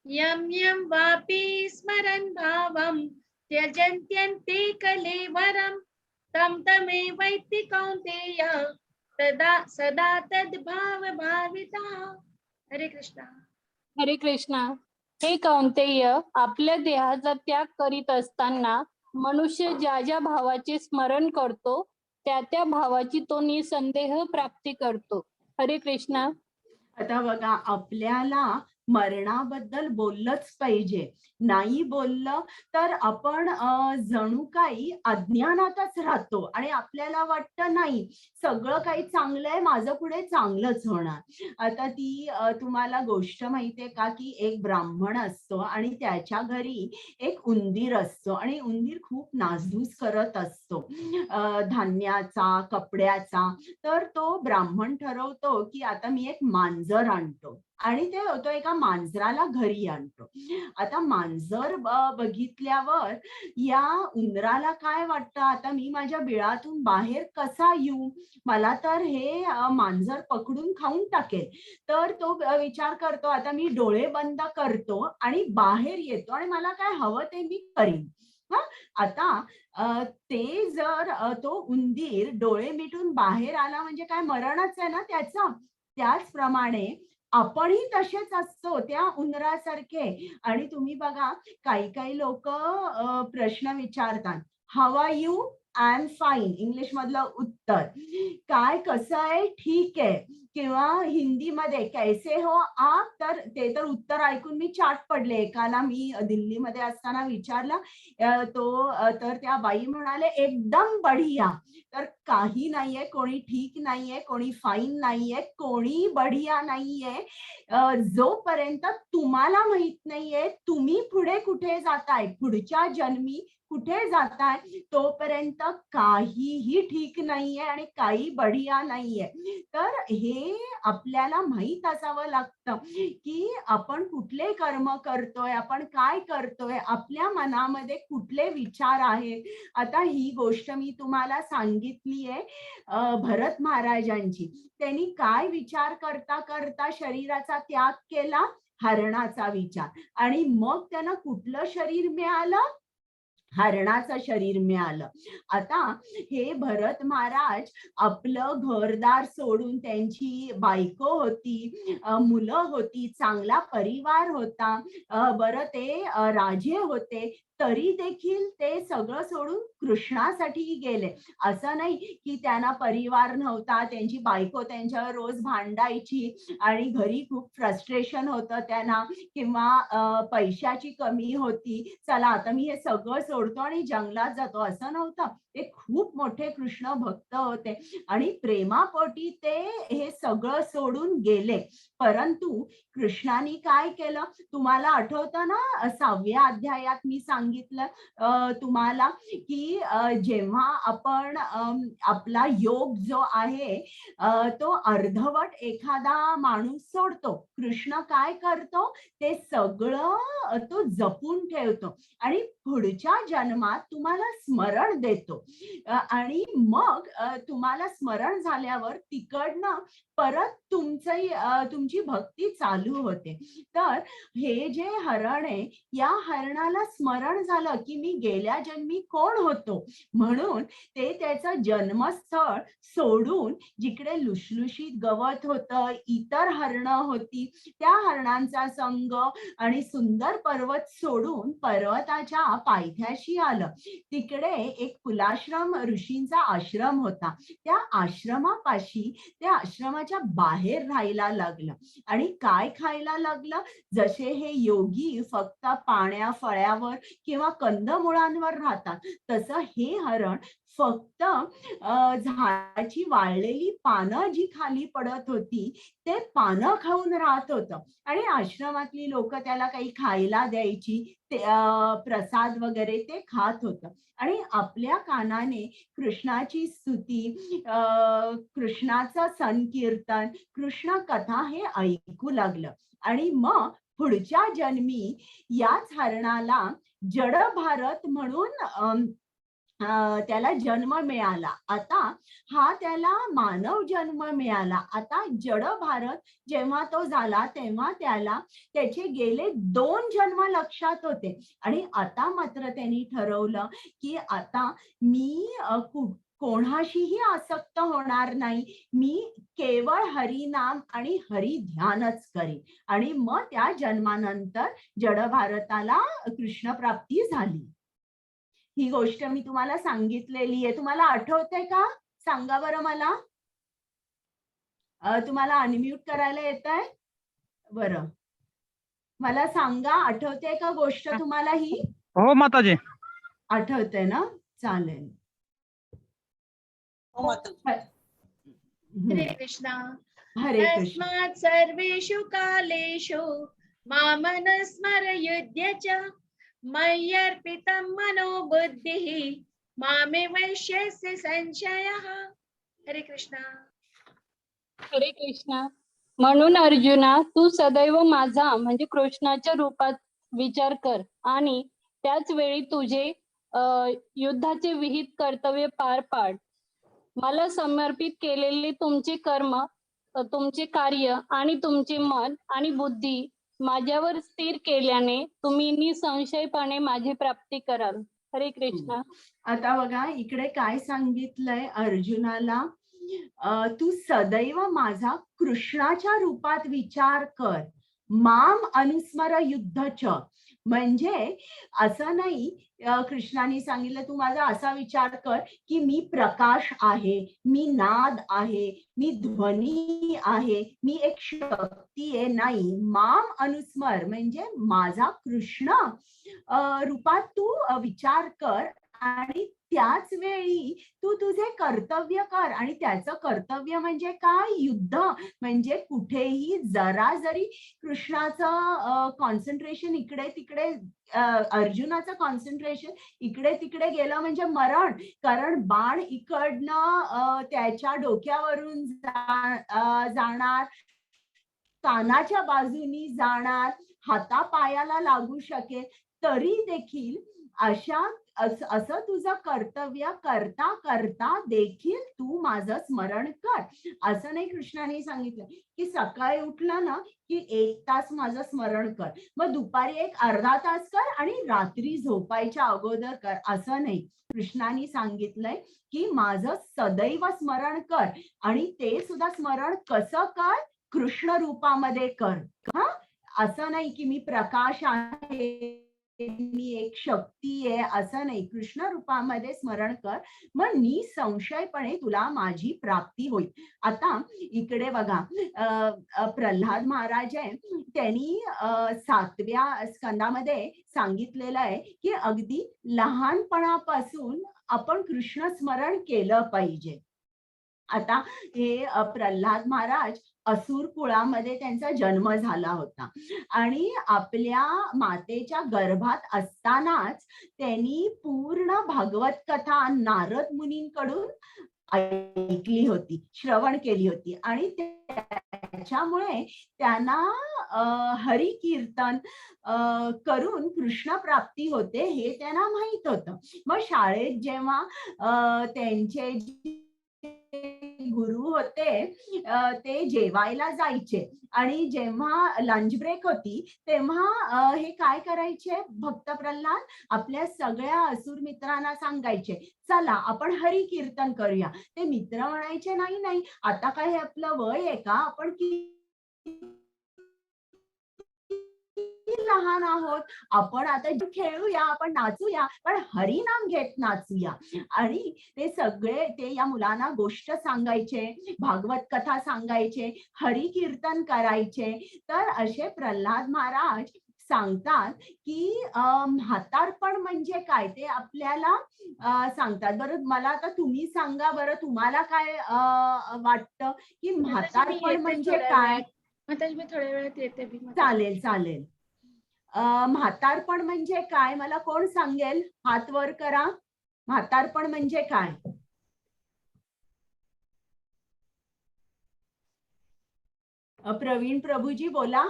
यं यं वापि स्मरन् भावं त्यजन्त्यन्ते कलेवरं तं तमेवैति कौन्तेय तदा सदा तद्भाव भाविता. हरे कृष्णा. हरे कृष्णा. हे कौंतेय, आपल्या देहाचा त्याग करीत असताना मनुष्य ज्या ज्या भावाचे स्मरण करतो त्या त्या भावाची तो निसंदेह प्राप्ती करतो. हरे कृष्णा. आता बघा, आपल्याला मरणाबद्दल बोललंच पाहिजे. नाही बोललं तर आपण जणू काही अज्ञानातच राहतो आणि आपल्याला वाटतं नाही सगळं काही चांगलं आहे, माझं पुढे चांगलंच होणार. आता ती तुम्हाला गोष्ट माहितीये का की एक ब्राह्मण असतो आणि त्याच्या घरी एक उंदीर असतो आणि उंदीर खूप नासधूस करत असतो धान्याचा, कपड्याचा. तर तो ब्राह्मण ठरवतो की आता मी एक मांजर आणतो आणि तो एका मांजराला घरी आणतो. आता मांजर बघितल्यावर या उंदराला काय वाटतं, आता मी माझ्या बिळातून बाहेर कसा येऊ, मला तर हे मांजर पकडून खाऊन टाकेल. तर तो विचार करतो आता मी डोळे बंद करतो आणि बाहेर येतो आणि मला काय हवं ते मी करीन. आता ते जर तो उंदीर डोळे मिटून बाहेर आला म्हणजे काय मरणच आहे ना त्याचं. त्याचप्रमाणे आपणही तसेच असतो त्या उंदरासारखे. आणि तुम्ही बघा काही काही लोक प्रश्न विचारतात, how are you, I am fine, English मधलं उत्तर काय, कसं आहे, ठीक आहे, किंवा हिंदीमध्ये कैसे हो आप, तर ते तर उत्तर ऐकून मी चाट पडले. एकाला मी दिल्लीमध्ये असताना विचारलं तर त्या बाई म्हणाले एकदम बढिया. तर काही नाहीये, कोणी ठीक नाहीये, कोणी फाईन नाहीये, कोणी बढिया नाहीये. जोपर्यंत तुम्हाला माहित नाहीये तुम्ही पुढे कुठे जाताय, पुढच्या जन्मी कुठे जाताय, तोपर्यंत काहीही ठीक नाहीये आणि काही बढिया नाहीये. तर हे आपल्याला माहित असावं लागतं की आपण कुठले कर्म करतोय, आपण काय करतोय, आपल्या मनामध्ये कुठले विचार आहेत. आता ही गोष्ट मी तुम्हाला सांगितली आहे भरत महाराजांची. त्यांनी काय विचार करता करता शरीराचा त्याग केला, हरणाचा विचार, आणि मग त्यांना कुठलं शरीर मिळालं, हरणाचं शरीर मिळालं. आता हे भरत महाराज आपलं घरदार सोडून, त्यांची बायको होती, मुलं होती, चांगला परिवार होता, बरं ते राजे होते, तरी देखील ते सगळं सोडून कृष्णासाठी गेले. असं नाही की त्यांना परिवार नव्हता, त्यांची बायको त्यांच्यावर रोज भांडायची आणि घरी खूप फ्रस्ट्रेशन होतं त्यांना, किंवा पैशाची कमी होती, चला आता मी हे सगळं सोडतो आणि जंगलात जातो, असं नव्हतं. ते खूप मोठे कृष्ण भक्त होते आणि प्रेमापोटी ते हे सगळं सोडून गेले. परंतु कृष्णाने काय केलं, तुम्हाला आठवतं ना 6व्या अध्यायात मी सांगितलं तुम्हाला की जेव्हा आपण आपला योग जो आहे तो अर्धवट एखादा माणूस सोडतो, कृष्ण काय करतो, ते सगळं तो जपून ठेवतो आणि पुढच्या जन्मात तुम्हाला स्मरण देतो. आणि मग तुम्हाला स्मरण झाल्यावर तिकडनं परत तुमची भक्ती चालू होते. तर हे जे हरण आहे, या हरणाला स्मरण झालं की मी गेल्या जन्मी कोण होतो, म्हणून ते त्याचं जन्मस्थळ सोडून जिकडे लुसलुशीत गवत होतं, इतर हरणं होती, त्या हरणांचा संग आणि सुंदर पर्वत सोडून पर्वताच्या पायथ्याशी आलं. तिकडे एक कुलाश्रम ऋषींचा आश्रम होता. त्या आश्रमापाशी, त्या आश्रमाच्या बाहेर राहायला लागलं आणि काय खायला लागलं, जसे हे योगी फक्त पाण्या फळ्यावर किंवा कंदमुळांवर राहतात, तसं हे हरण फक्त झाडाची वाळलेली पानं जी खाली पडत होती ते पानं खाऊन राहत होतं. आणि आश्रमातली लोक त्याला काही खायला द्यायची, ते प्रसाद वगैरे ते खात होतं आणि आपल्या कानाने कृष्णाची स्तुती, कृष्णाचं संकीर्तन, कृष्ण कथा हे ऐकू लागलं. आणि मग पुढच्या जन्मी याच हरणाला जड भारत म्हणून त्याला जन्म मिळाला. आता हा त्याला मानव जन्म मिळाला. आता जड भारत जेव्हा तो झाला तेव्हा त्याला त्याचे गेले 2 जन्म लक्षात होते आणि आता मात्र त्यांनी ठरवलं की आता मी कोणाशीही आसक्त होणार नाही. मी केवळ हरिनाम आणि हरी ध्यानच करीन आणि मग त्या जन्मानंतर जड भारताला कृष्ण प्राप्ती झाली. ही गोष्ट मी तुम्हाला सांगितलेली आहे. तुम्हाला आठवते का? सांगा बरं मला. तुम्हाला अनम्यूट करायला येतंय? बरं. मला सांगा, आठवते का गोष्ट तुम्हाला ही? हो माताजी. आठवते ना? चालेल. हरे कृष्णा. हरे कृष्ण. तस्मात् सर्वेषु कालेषु मामनुस्मरयुध्य च मय्यर्पितं मनो बुद्धिः मामे वैश्यस्य संशयः. हरे कृष्णा. हरे कृष्णा. म्हणून अर्जुना, तू सदैव माझा म्हणजे कृष्णाच्या रूपात विचार कर आणि त्याच वेळी तुझे युद्धाचे विहित कर्तव्य पार पाड. मला समर्पित केलेले तुमचे कर्म, तुमचे कार्य आणि तुमचे मन आणि बुद्धी माझ्यावर स्थिर केल्याने तुम्ही निसंशयपणे माझी प्राप्ती कराल. हरे कृष्णा. आता बघा इकडे काय सांगितलंय अर्जुनाला, तू सदैव माझा कृष्णाच्या रूपात विचार कर. माम अनुस्मर युद्धच, म्हणजे असं नाही कृष्णाने सांगितलं तू माझा असा विचार कर की मी प्रकाश आहे, मी नाद आहे, मी ध्वनी आहे, मी एक शक्ती आहे. नाही, माम अनुस्मर म्हणजे माझा कृष्ण रूपात तू विचार कर आणि त्याच वेळी तू तुझे कर्तव्य कर. आणि त्याचं कर्तव्य म्हणजे काय? युद्ध. म्हणजे कुठेही जरा जरी कृष्णाचं कॉन्सन्ट्रेशन इकडे तिकडे, अर्जुनाचं कॉन्सन्ट्रेशन इकडे तिकडे गेलं म्हणजे मरण. कारण बाण इकडनं त्याच्या डोक्यावरून जाणार, कानाच्या बाजूनी जाणार, हातापायाला लागू शकेल, तरी देखील असं तुझं कर्तव्य करता करता देखील तू माझं स्मरण कर. असं नाही कृष्णाने सांगितलं की सकाळी उठलं ना की 1 तास माझं स्मरण कर, मग दुपारी एक अर्धा तास कर आणि रात्री झोपायच्या अगोदर कर. असं नाही. कृष्णाने सांगितलंय की माझं सदैव स्मरण कर आणि ते सुद्धा स्मरण कसं कर? कृष्ण रूपामध्ये कर. असं नाही की मी प्रकाश आहे, मी एक शक्ती आहे, असं नाही. कृष्ण रूपामध्ये स्मरण कर, मग निसंशयपणे तुला माझी प्राप्ती होईल. आता इकडे बघा प्रल्हाद महाराज आहे, त्यांनी 7व्या स्कंदामध्ये सांगितलेलं आहे की अगदी लहानपणापासून आपण कृष्ण स्मरण केलं पाहिजे. आता हे प्रल्हाद महाराज असुर कुळामध्ये त्यांचा जन्म झाला होता आणि आपल्या मातेच्या गर्भात असतानाच त्यांनी पूर्ण भागवत कथा नारद मुनींकडून ऐकली होती, श्रवण केली होती आणि त्याच्यामुळे त्यांना हरी कीर्तन करून कृष्ण प्राप्ती होते हे त्यांना माहित होतं. मग शाळेत जेव्हा त्यांचे गुरु होते ते जेवायला जायचे आणि जेव्हा लंच ब्रेक होती तेव्हा हे काय करायचे, भक्त प्रल्हाद आपल्या सगळ्या असुर मित्रांना सांगायचे चला आपण हरी कीर्तन करूया. ते मित्र म्हणायचे नाही नाही, आता काय हे आपलं वय आहे का, आपण लहान आहोत, आपण आता खेळूया, आपण नाचूया, पण हरिनाम घेत नाचूया. आणि ते सगळे ते या मुलांना गोष्ट सांगायचे, भागवत कथा सांगायचे, हरी कीर्तन करायचे. तर असे प्रल्हाद महाराज सांगतात की म्हातारपण म्हणजे काय ते आपल्याला सांगतात. बरं मला आता तुम्ही सांगा बरं, तुम्हाला काय वाटतं की म्हातारपण म्हणजे काय? माताजी मी थोड्या वेळात येते. चालेल चालेल. म्हातारपण म्हणजे काय मला कोण सांगेल? हात वर करा. म्हातारपण म्हणजे काय? प्रवीण प्रभूजी बोला.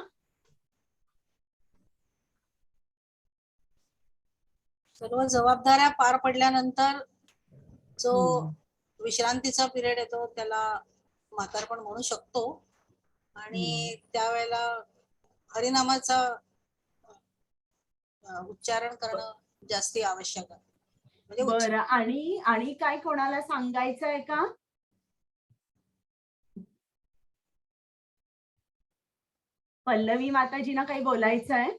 सर्व जबाबदाऱ्या पार पडल्यानंतर जो हम्म. विश्रांतीचा पिरियड येतो त्याला म्हातारपण म्हणू शकतो. आणि त्यावेळेला हरिनामाचा उच्चारण करणं जास्ती आवश्यक आहे. म्हणजे बरं, आणि काय कोणाला सांगायचं आहे का? पल्लवी माताजींना काही बोलायचं आहे?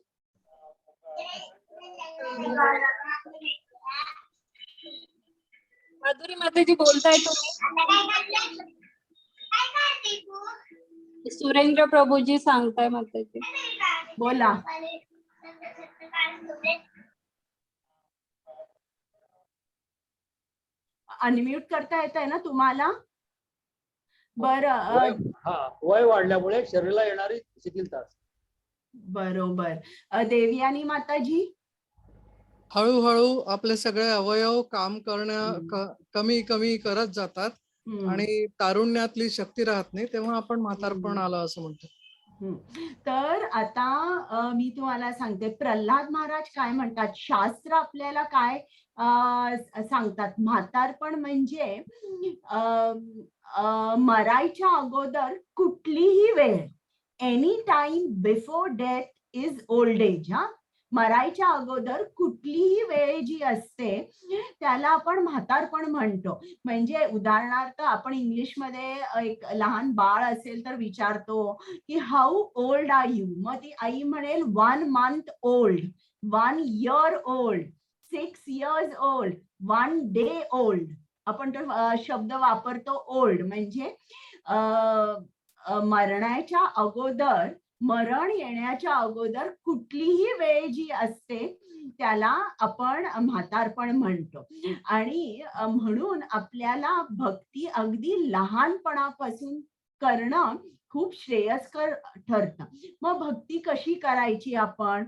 माधुरी माताजी बोलताय तुम्ही? सुरेंद्र प्रभूजी सांगताय माताजी. बोला. अनम्यूट करता येत आहे ना तुम्हाला? बरं. वय वाढल्यामुळे शरीराला येणारी शिथिलता. बरोबर. देवयानी माताजी? हळूहळू आपले सगळे अवयव काम कमी कमी करत जातात आणि तारुण्यातली शक्ती राहत नाही, तेव्हा आपण म्हातारपण आलं असं म्हणतो. तर आता मी तुम्हाला सांगते, प्रल्हाद महाराज काय म्हणतात, शास्त्र आपल्याला काय सांगतात. म्हातारपण म्हणजे मरायच्या अगोदर कुठलीही वेळ, any time before death is old age. मरायच्या अगोदर कुठलीही वेळ जी असते त्याला आपण म्हातारपण म्हणतो. म्हणजे उदाहरणार्थ आपण इंग्लिशमध्ये एक लहान बाळ असेल तर विचारतो की हाऊ ओल्ड आर यू, मग ती आई म्हणेल 1 month old, 1 year old, 6 years old, 1 day old. आपण तो शब्द वापरतो ओल्ड. म्हणजे मरणाच्या अगोदर, मरण येण्याच्या अगोदर कुठलीही वेळ जी असते त्याला आपण म्हातारपण म्हणतो. आणि म्हणून आपल्याला भक्ती अगदी लहानपणापासून करणं खूप श्रेयस्कर ठरतं. मग भक्ती कशी करायची आपण?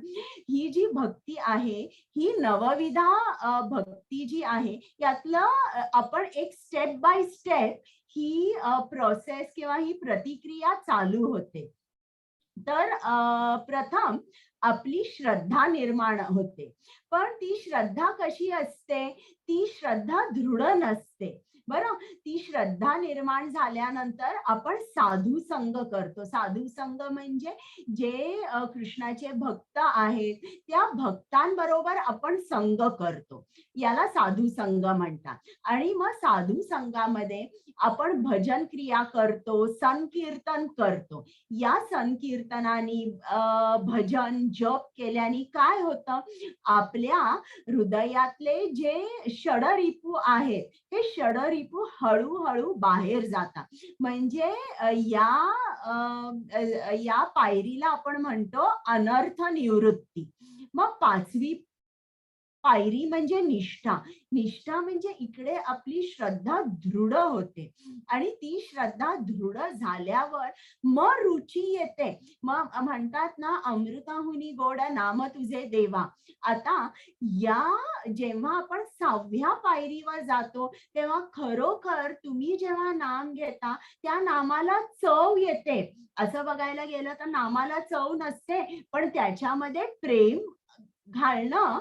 ही जी भक्ती आहे ही नवविधा भक्ती जी आहे यातलं आपण एक step by step he process किंवा ही प्रतिक्रिया चालू होते. तर प्रथम आपली श्रद्धा निर्माण होते. पण ती श्रद्धा कशी असते? ती श्रद्धा दृढ नसते. बरं, ती श्रद्धा निर्माण झाल्यानंतर आपण साधू संग करतो. साधू संग म्हणजे जे कृष्णाचे भक्त आहेत त्या भक्तांबरोबर आपण संग करतो, याला साधू संग म्हणतात. आणि मग साधू संघामध्ये आपण भजन क्रिया करतो, संकीर्तन करतो. या संकीर्तनाने भजन जप केल्याने काय होतं, आपल्या हृदयातले जे षडरिपू आहेत हे षडरिपू हळूहळू बाहेर जातात. म्हणजे या पायरीला आपण म्हणतो अनर्थ निवृत्ती. मग 5वी पायरी म्हणजे निष्ठा. निष्ठा म्हणजे इकडे आपली श्रद्धा दृढ होते आणि ती श्रद्धा दृढ झाल्यावर मग रुची येते. मग म्हणतात ना, अमृताहुनी गोड नाम तुझे देवा. आता जेव्हा आपण 6व्या पायरीवर जातो तेव्हा खरोखर तुम्ही जेव्हा नाम घेता त्या नामाला चव येते. असं बघायला गेलं तर नामाला चव नसते, पण त्याच्यामध्ये प्रेम घालणं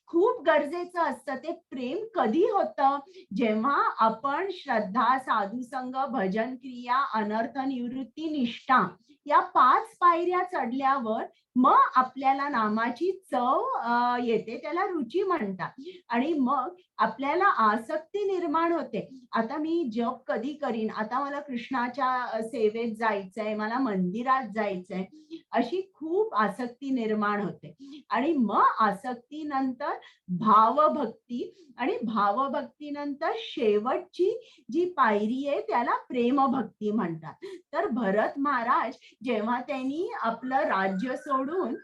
खूप गरजेचं असतं. ते प्रेम कधी होतं? जेव्हा आपण श्रद्धा, साधुसंग, भजन क्रिया, अनर्थ निवृत्ती, निष्ठा या 5 पायऱ्या चढल्यावर मग आपल्याला नामाची चव येते, त्याला रुची म्हणतात. आणि मग आपल्याला आसक्ती निर्माण होते. आता मी जप कधी करीन, आता मला कृष्णाच्या सेवेत जायचंय, मला मंदिरात जायचंय, अशी खूप आसक्ती निर्माण होते. आणि मग आसक्तीनंतर भावभक्ती, आणि भावभक्तीनंतर शेवटची जी पायरी आहे त्याला प्रेमभक्ती म्हणतात. तर भरत महाराज जेव्हा त्यांनी आपलं राज्य सोडून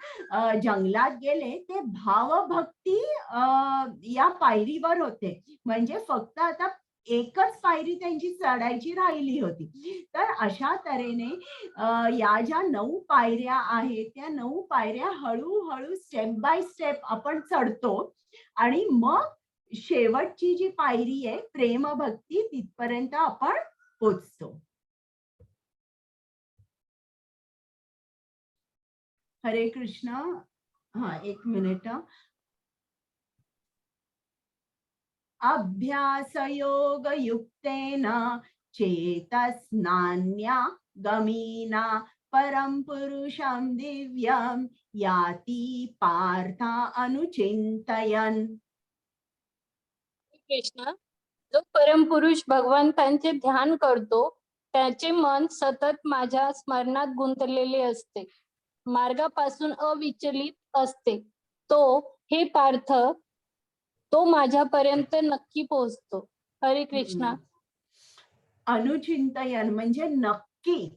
जंगलात गेले ते भावभक्ती या पायरीवर होते. म्हणजे फक्त आता एकच पायरी त्यांची चढायची राहिली होती. तर अशा तऱ्हेने या ज्या 9 पायऱ्या आहेत त्या 9 पायऱ्या हळूहळू स्टेप बाय स्टेप आपण चढतो आणि मग शेवटची जी पायरी आहे प्रेमभक्ती, तिथपर्यंत आपण पोचतो. हरे कृष्ण. 1 मिनिट. अभ्यासयोगयुक्तेन चेतस्नान्या गमीना परम पुरुषं दिव्यं याति पार्थ अनुचिंतयन्. कृष्ण, जो परमपुरुष भगवंतांचे ध्यान करतो त्याचे मन सतत माझ्या स्मरणात गुंतलेले असते, मार्गापासून अविचलित असते. तो हे पार्थ, तो माझ्यापर्यंत नक्की पोहोचतो. हरे कृष्णा. अनुचिंतयन म्हणजे नक्की,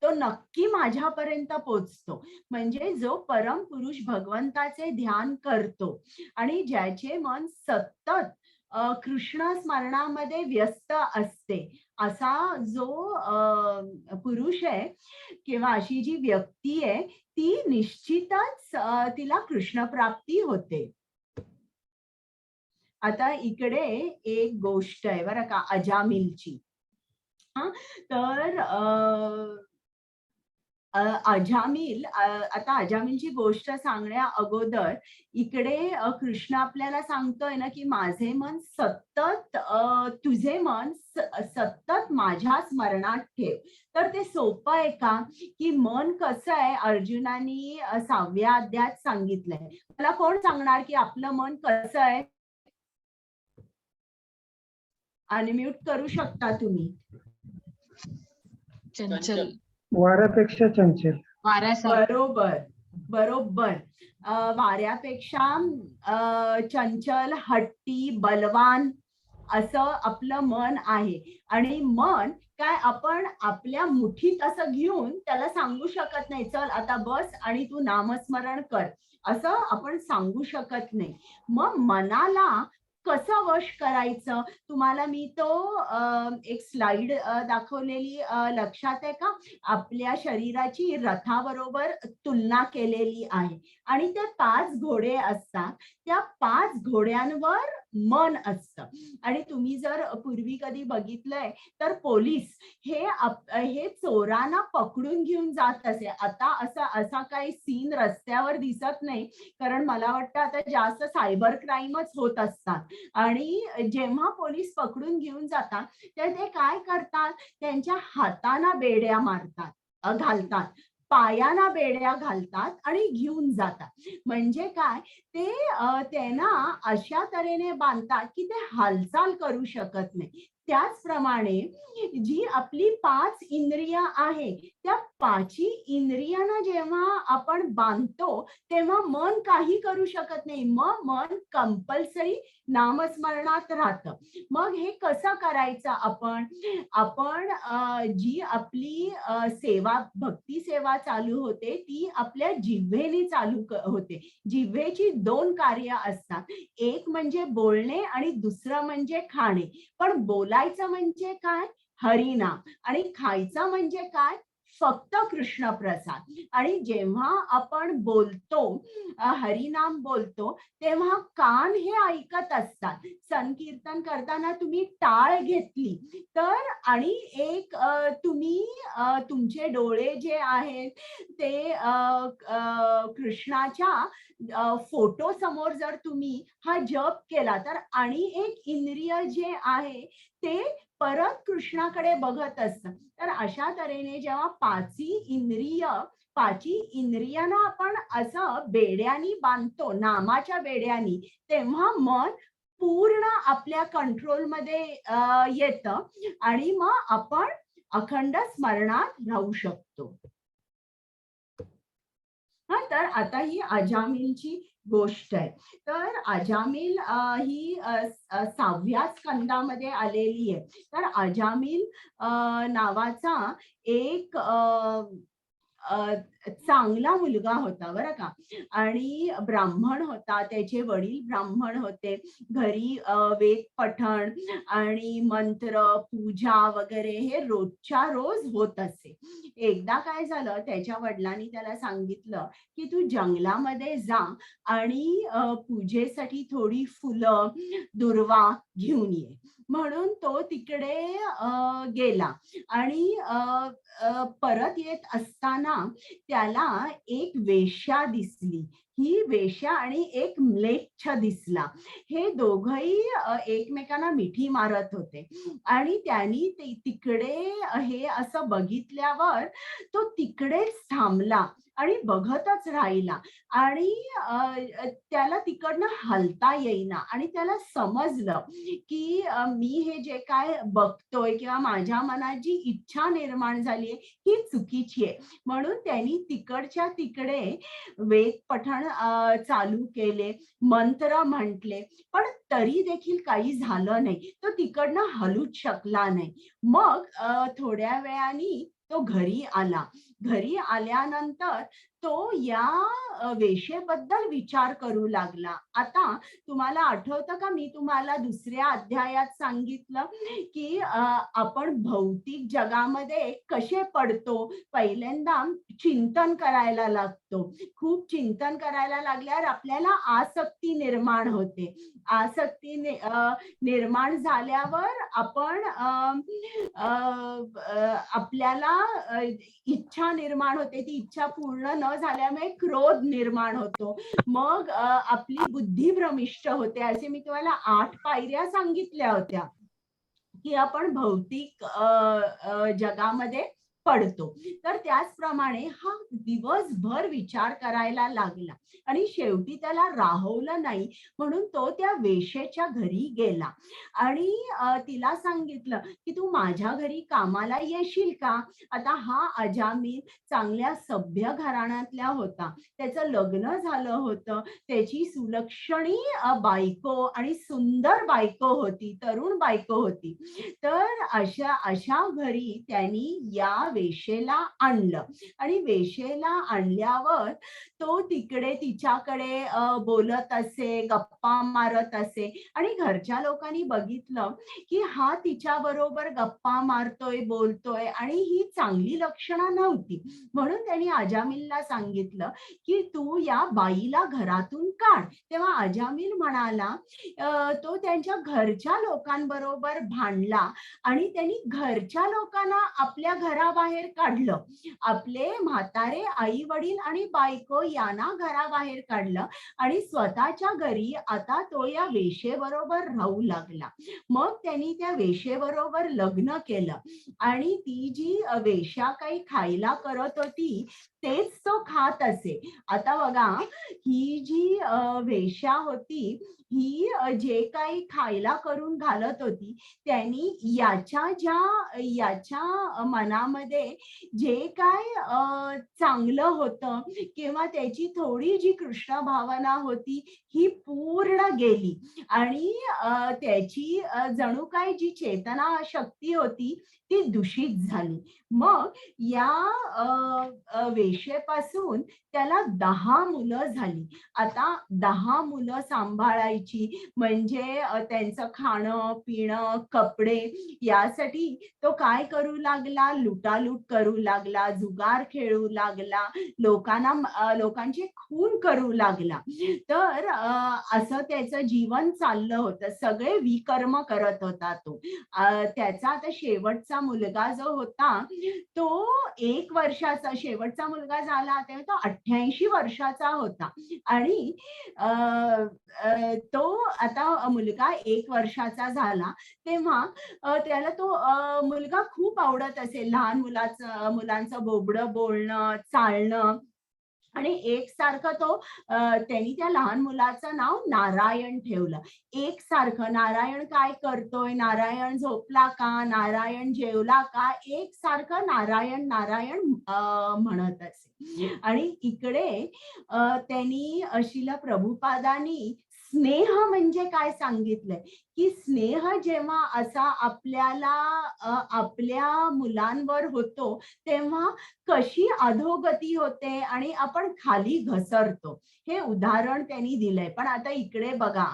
तो नक्की माझ्यापर्यंत पोचतो. म्हणजे जो परम पुरुष भगवंताचे ध्यान करतो आणि ज्याचे मन सतत कृष्ण स्मरणामध्ये व्यस्त असते, असा जो पुरुष आहे किंवा अशी जी व्यक्ती आहे ती निश्चितच तिला कृष्ण प्राप्ती होते. आता इकडे एक गोष्ट आहे बरं का, अजामिलची. तर अजामिल, आता अजामिलची गोष्ट सांगण्या अगोदर इकडे कृष्ण आपल्याला सांगतोय ना की माझे मन सतत, तुझे मन सतत माझ्या स्मरणात ठेव. तर ते सोपं आहे का की मन कसं आहे अर्जुनानी 6व्या अध्यायात सांगितलंय. मला कोण सांगणार की आपलं मन कसं आहे? अनम्यूट करू शकता तुम्ही. चंचल. वाऱ्यापेक्षा चंचल. बरोबर बरोबर. वाऱ्यापेक्षा चंचल, हट्टी, बलवान असं आपलं मन आहे. आणि मन काय आपण आपल्या मुठीत असं घेऊन त्याला सांगू शकत नाही चल आता बस आणि तू नामस्मरण कर, असं आपण सांगू शकत नाही. मग मनाला कसं वश करायचं? तुम्हाला मी तो एक स्लाइड दाखवलेली लक्षात आहे का? आपल्या शरीराची रथाबरोबर तुलना केलेली आहे आणि ते 5 घोडे असतात. त्या 5 घोड्यांवर मन असतं. आणि तुम्ही जर पूर्वी कधी बघितलंय तर पोलीस हे चोरांना पकडून घेऊन जात असे. आता असा काही सीन रस्त्यावर दिसत नाही, कारण मला वाटतं आता जास्त सायबर क्राईमच होत असतात. आणि जेव्हा पोलीस पकडून घेऊन जातात तर ते काय करतात, त्यांच्या हाताना बेड्या मारतात, घालतात, पायांना बेड्या घालतात आणि घेऊन जातात. म्हणजे काय, ते त्यांना अशा तऱ्हेने बांधतात की ते हालचाल करू शकत नाही. त्याचप्रमाणे जी आपली 5 इंद्रिया आहे त्या 5 इंद्रियांना जेव्हा आपण बांधतो तेव्हा मन काही करू शकत नाही. मग मन कंपल्सरी नामस्मरणात राहतं. मग हे कसं करायचं आपण जी आपली सेवा, भक्ती सेवा चालू होते ती आपल्या जिव्हेने चालू होते. जिव्हेची 2 कार्य असतात, एक म्हणजे बोलणे आणि दुसरं म्हणजे खाणे. पण बोलायचं म्हणजे काय, हरिनाम, आणि खायचं म्हणजे काय, फक्त कृष्ण प्रसाद. आणि जेव्हा आपण बोलतो, हरिनाम बोलतो, तेव्हा कान हे ऐकत असतात. संकीर्तन करताना तुम्ही टाळ घेतली तर, आणि एक तुम्ही तुमचे डोळे जे आहेत ते कृष्णाच्या फोटो समोर जर तुम्ही हा जप केला तर, आणि एक इंद्रिय जे आहे ते परत कृष्णाकडे बघत असतं. तर अशा तऱ्हेने जेव्हा 5 इंद्रियांना आपण असं बेड्यानी बांधतो, नामाच्या बेड्यानी, तेव्हा मन पूर्ण आपल्या कंट्रोलमध्ये येतं आणि मग आपण अखंड स्मरणात राहू शकतो. तर आता ही अजामिलची गोष्ट आहे. तर अजामिल ही 6व्या स्कंदामध्ये आलेली आहे. तर अजामिल नावाचा एक चांगला मुलगा होता बरं का, आणि ब्राह्मण होता. त्याचे वडील ब्राह्मण होते. घरी वेद पठण आणि मंत्र पूजा वगैरे हे रोजच्या रोज होत असे. एकदा काय झालं, त्याच्या वडिलांनी त्याला सांगितलं की तू जंगलामध्ये जा आणि पूजेसाठी थोडी फुलं दुर्वा घेऊन ये. म्हणून तो तिकडे गेला आणि परत येत असताना त्याला एक वेश्या दिसली. ही वेश्या आणि एक म्लेच्छ दिसला. हे दोघही एकमेकांना मिठी मारत होते आणि त्यांनी तिकडे हे असं बघितल्यावर तो तिकडेच थांबला आणि बघतच राहिला आणि त्याला तिकडनं हलता येईना आणि त्याला समजलं की मी हे जे काय बघतोय किंवा माझ्या मनात जी इच्छा निर्माण झाली ही चुकीची आहे. म्हणून त्यांनी तिकडच्या तिकडे वेद पठण चालू केले, मंत्र म्हटले, पण तरी देखील काही झालं नाही. तो तिकडनं हलूच शकला नाही. मग थोड्या वेळाने तो घरी आला. घरी आल्यानंतर तो या वेशेबद्दल विचार करू लागला. आता तुम्हाला आठवतं का मी तुम्हाला दुसऱ्या अध्यायात सांगितलं की आपण भौतिक जगामध्ये कसे पडतो. पहिल्यांदा चिंतन करायला लागतो. खूप चिंतन करायला लागल्यावर आपल्याला आसक्ती निर्माण होते. आसक्ती निर्माण झाल्यावर आपण आपल्याला इच्छा निर्माण होते. ती इच्छा पूर्ण न झाल्यामुळे क्रोध निर्माण होतो. मग आपली बुद्धी भ्रमिष्ट होते. असे मी तुम्हाला 8 पायऱ्या सांगितल्या होत्या की आपण भौतिक जगामध्ये पडतो. तर त्याचप्रमाणे हा दिवसभर विचार करायला लागला आणि शेवटी त्याला राहवलं नाही म्हणून तो त्या वेश्येच्या घरी गेला आणि तिला सांगितलं की तू माझ्या घरी कामाला येशील का. आता हा अजामिल चांगल्या सभ्य घराण्यातला होता. त्याचं लग्न झालं होतं. त्याची सुलक्षणी बायको आणि सुंदर बायको होती, तरुण बायको होती. तर अशा घरी त्यांनी या वेश्येला आणलं आणि वेश्येला आणल्यावर तो तिकडे तिच्याकडे बोलत असे, गप्पा मारत असे आणि घरच्या लोकांनी बघितलं की हा तिच्या बरोबर गप्पा मारतोय, बोलतोय आणि ही चांगली लक्षणं नव्हती. म्हणून त्यांनी अजामिलला सांगितलं की तू या बाईला घरातून काढ. तेव्हा अजामिल म्हणाला, तो त्यांच्या घरच्या लोकांबरोबर भांडला आणि त्यांनी घरच्या लोकांना आपल्या घराबाहेर काढलं. आपले म्हातारे आई वडील आणि बायको यांना घराबाहेर काढलं आणि स्वतःच्या घरी आता तो या वेश्येबरोबर राहू लागला. मग त्यांनी त्या वेश्येबरोबर लग्न केलं आणि ती जी वेश्या काही खायला करत होती तेच तो खात असे. आता बघा, ही जी वेश्या होती ही जे काही खायला करून घालत होती त्यांनी याच्या मनामध्ये जे काय चांगलं होतं किंवा त्याची थोडी जी कृष्ण भावना होती ही पूर्ण गेली आणि त्याची जणू काय जी चेतना शक्ती होती ती दूषित झाली. मग या वेश्येपासून त्याला 10 मुलं झाली. आता 10 मुलं सांभाळायची म्हणजे त्यांचं खाणं पिणं कपडे यासाठी तो काय करू लागला, लुटालूट करू लागला, जुगार खेळू लागला, लोकांचे खून करू लागला. तर असं त्याचं जीवन चाललं होतं. सगळे विकर्म करत होता तो. त्याचा आता शेवटचा मुलगा जो होता तो 1 वर्षाचा, शेवटचा मुलगा झाला तेव्हा तो 88 वर्षाचा होता आणि तो आता मुलगा 1 वर्षाचा झाला तेव्हा त्याला तो मुलगा खूप आवडत असेल. लहान मुलांचं बोबडं बोलणं, चालणं आणि एकसारखं तो त्यांनी त्या लहान मुलाचं नाव नारायण ठेवलं. एकसारखं नारायण काय करतोय, नारायण झोपला का, नारायण जेवला का, एकसारखं नारायण नारायण म्हणत असे. आणि इकडे त्यांनी श्रील प्रभुपादांनी स्नेह म्हणजे काय सांगितलंय की स्नेह जेव्हा असा आपल्याला आपल्या मुलांवर होतो तेव्हा कशी अधोगती होते आणि आपण खाली घसरतो हे उदाहरण त्यांनी दिलंय. पण आता इकडे बघा,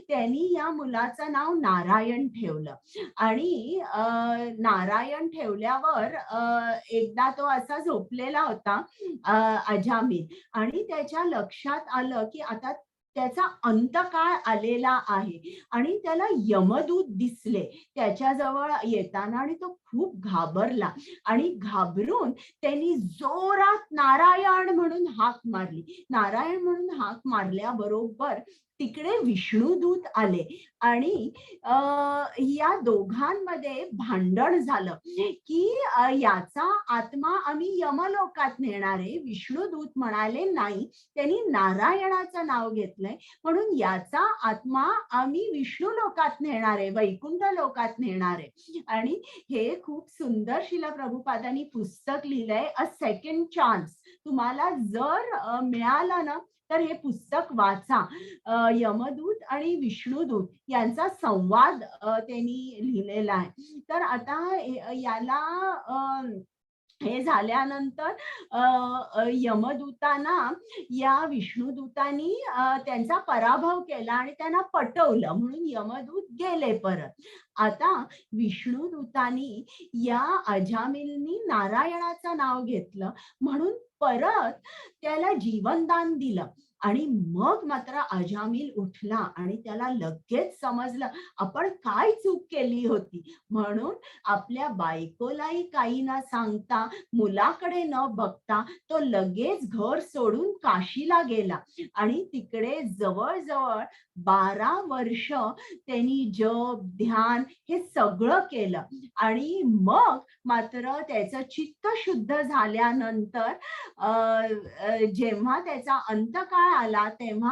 त्यांनी या मुलाचं नाव नारायण ठेवलं आणि नारायण ठेवल्यावर एकदा तो असा झोपलेला होता अजामिल आणि त्याच्या लक्षात आलं की आता त्याचा अंतकाळ आलेला आहे आणि त्याला यमदूत दिसले त्याच्याजवळ येताना आणि तो खूप घाबरला आणि घाबरून त्यांनी जोरात नारायण म्हणून हाक मारली. नारायण म्हणून हाक मारल्याबरोबर तिकडे विष्णुदूत आले आणि या दोघांमध्ये भांडण झालं की याचा आत्मा आम्ही यमलोकात नेणार आहे. विष्णुदूत म्हणाले नाही, त्यांनी नारायणाचं नाव घेतलंय म्हणून याचा आत्मा आम्ही विष्णू लोकात नेणार आहे, वैकुंठ लोकात नेणार आहे. आणि हे खूप सुंदर श्रील प्रभुपादांनी पुस्तक लिहिलंय, अ सेकंड चान्स. तुम्हाला जर मिळालं ना तर हे पुस्तक वाचा. यमदूत आणि विष्णुदूत यांचा संवाद त्यांनी लिहिलेला आहे. तर आता याला हे झाल्यानंतर यमदूतांना या विष्णुदूतांनी त्यांचा पराभव केला आणि त्यांना पटवलं म्हणून यमदूत गेले परत. आता विष्णुदूतांनी या अजामिलनी नारायणाचं नाव घेतलं म्हणून परत त्याला जीवनदान दिलं. आणि मग मात्र अजामिल उठला आणि त्याला लगेच समजलं आपण काय चूक केली होती. म्हणून आपल्या बायकोलाही काही न सांगता, मुलाकडे न बघता तो लगेच घर सोडून काशीला गेला आणि तिकडे जवळजवळ 12 वर्ष त्यांनी जप ध्यान हे सगळं केलं. आणि मग मात्र त्याचं चित्त शुद्ध झाल्यानंतर जेव्हा त्याचा अंतकाळ आला तेव्हा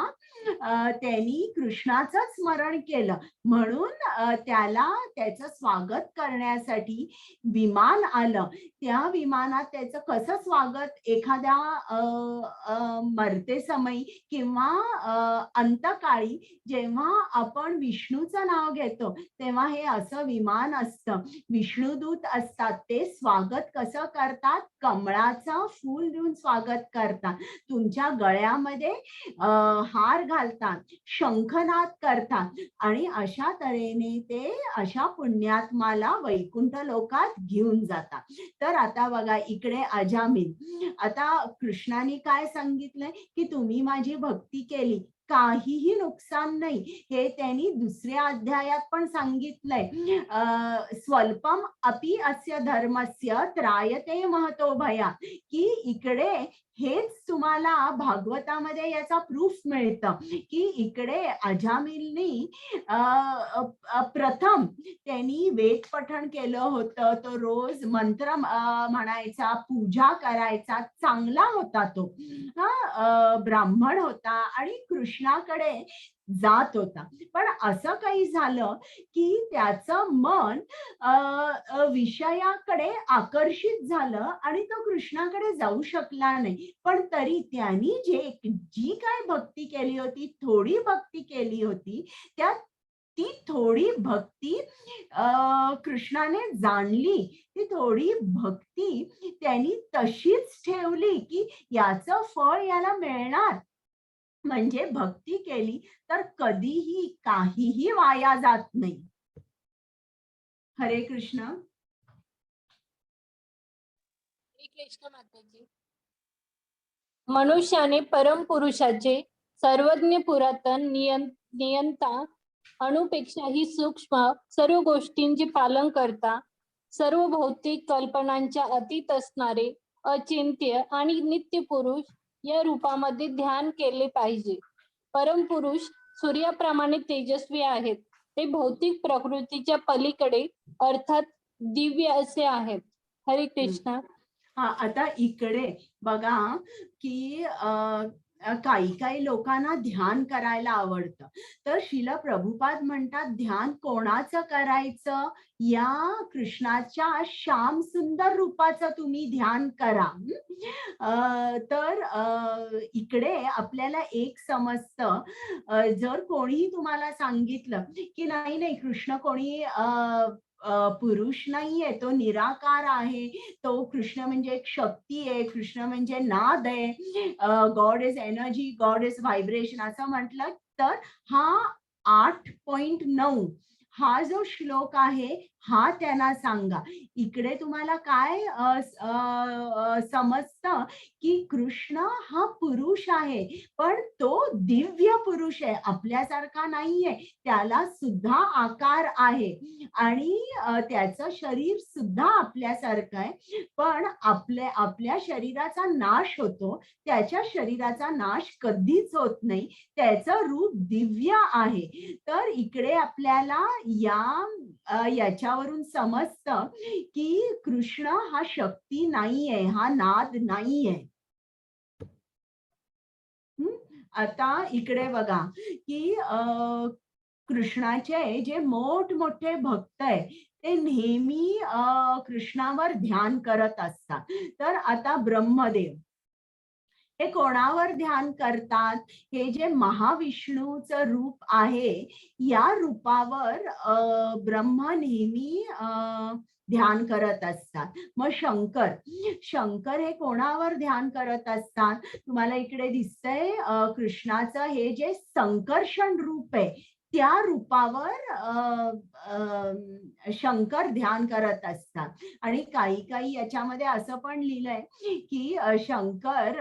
त्यांनी कृष्णाचं स्मरण केलं म्हणून त्याला त्याचं स्वागत करण्यासाठी विमान आलं. त्या विमानात त्याचं कसं स्वागत एखाद्या मरते समयी किंवा अंतकाळी जेव्हा आपण विष्णूचं नाव घेतो तेव्हा हे असं विमान असतं. विष्णुदूत असतात, ते स्वागत कसं करतात, कमळाचं फूल देऊन स्वागत करतात, तुमच्या गळ्यामध्ये हार घालतात, शंखनाद करतात आणि अशा तऱ्हेने ते अशा पुण्यात्माला वैकुंठ लोकात घेऊन जातात. तर आता बघा इकडे अजामिल, आता कृष्णाने काय सांगितलंय की तुम्ही माझी भक्ती केली, काहीही नुकसान नाही. हे त्यांनी दुसऱ्या अध्यायात पण सांगितलंय, स्वल्पम अपि अस्य धर्मस्य त्रायते महतो भया, की इकडे हेच तुम्हाला भागवतामध्ये याचा प्रूफ मिळतं की इकडे अजामिलनी प्रथम त्यांनी वेद पठण केलं होतं, तो रोज मंत्र म्हणायचा, पूजा करायचा, चांगला होता तो, ब्राह्मण होता आणि कृष्णाकडे जात होता. पण असं काही झालं की त्याचं मन विषयाकडे आकर्षित झालं आणि तो कृष्णाकडे जाऊ शकला नाही. पण तरी त्यांनी जी काय भक्ती केली होती, थोडी भक्ती केली होती, ती थोडी भक्ती कृष्णाने जाणली. ती थोडी भक्ती त्यांनी तशीच ठेवली की याचं फळ याला मिळणार. म्हणजे भक्ती केली तर कधीही काहीही वाया जात नाही. हरे कृष्ण. कृष्ण माताजी. मनुष्याने परमपुरुषाचे सर्वज्ञ पुरातन नियंता अणुपेक्षाही सूक्ष्म सर्व गोष्टींचे पालन करता सर्व भौतिक कल्पनांच्या अतीत असणारे अचिंत्य आणि नित्य पुरुष या रूपामध्ये ध्यान केले पाहिजे. परमपुरुष सूर्याप्रमाणे तेजस्वी आहेत. ते भौतिक प्रकृतीच्या पलीकडे अर्थात दिव्य असे आहेत. हरे कृष्ण. आता इकडे बघा की काही लोकांना ध्यान करायला आवडतं. तर श्रील प्रभुपाद म्हणतात ध्यान कोणाचं करायचं, या कृष्णाच्या श्याम सुंदर रूपाचं तुम्ही ध्यान करा. तर इकडे आपल्याला एक समजतं, जर कोणीही तुम्हाला सांगितलं की नाही कृष्ण कोणी पुरुष नाहीये, तो निराकार आहे, तो कृष्ण म्हणजे एक शक्ती आहे, कृष्ण म्हणजे नाद आहे, God is energy, God is vibration असं म्हटलं तर हा 8.9 हा जो श्लोक आहे हा त्यांना सांगा. इकडे तुम्हाला काय समजतं की कृष्ण हा पुरुष आहे, पण तो दिव्य पुरुष आहे, आपल्यासारखा नाहीये. त्याला सुद्धा आकार आहे आणि त्याचं शरीर सुद्धा आपल्यासारखं आहे, पण आपल्या शरीराचा नाश होतो, त्याच्या शरीराचा नाश कधीच होत नाही. त्याचं रूप दिव्य आहे. तर इकडे आपल्याला याच्यावरून समजतं की कृष्ण हा शक्ती नाहीये, हा नाद नाहीये. आता इकडे बघा की कृष्णाचे जे मोठमोठे भक्त आहे ते नेहमी कृष्णावर ध्यान करत असतात. तर आता ब्रह्मदेव हे कोणावर ध्यान करतात? हे जे महाविष्णूचं रूप आहे, या रूपावर ब्रह्म नेहमी ध्यान करत असतात. मग शंकर हे कोणावर ध्यान करत असतात? तुम्हाला इकडे दिसतंय कृष्णाचं हे जे संकर्षण रूप आहे त्या रूपावर शंकर ध्यान करत असतात. आणि काही याच्यामध्ये असं पण लिहिलंय की शंकर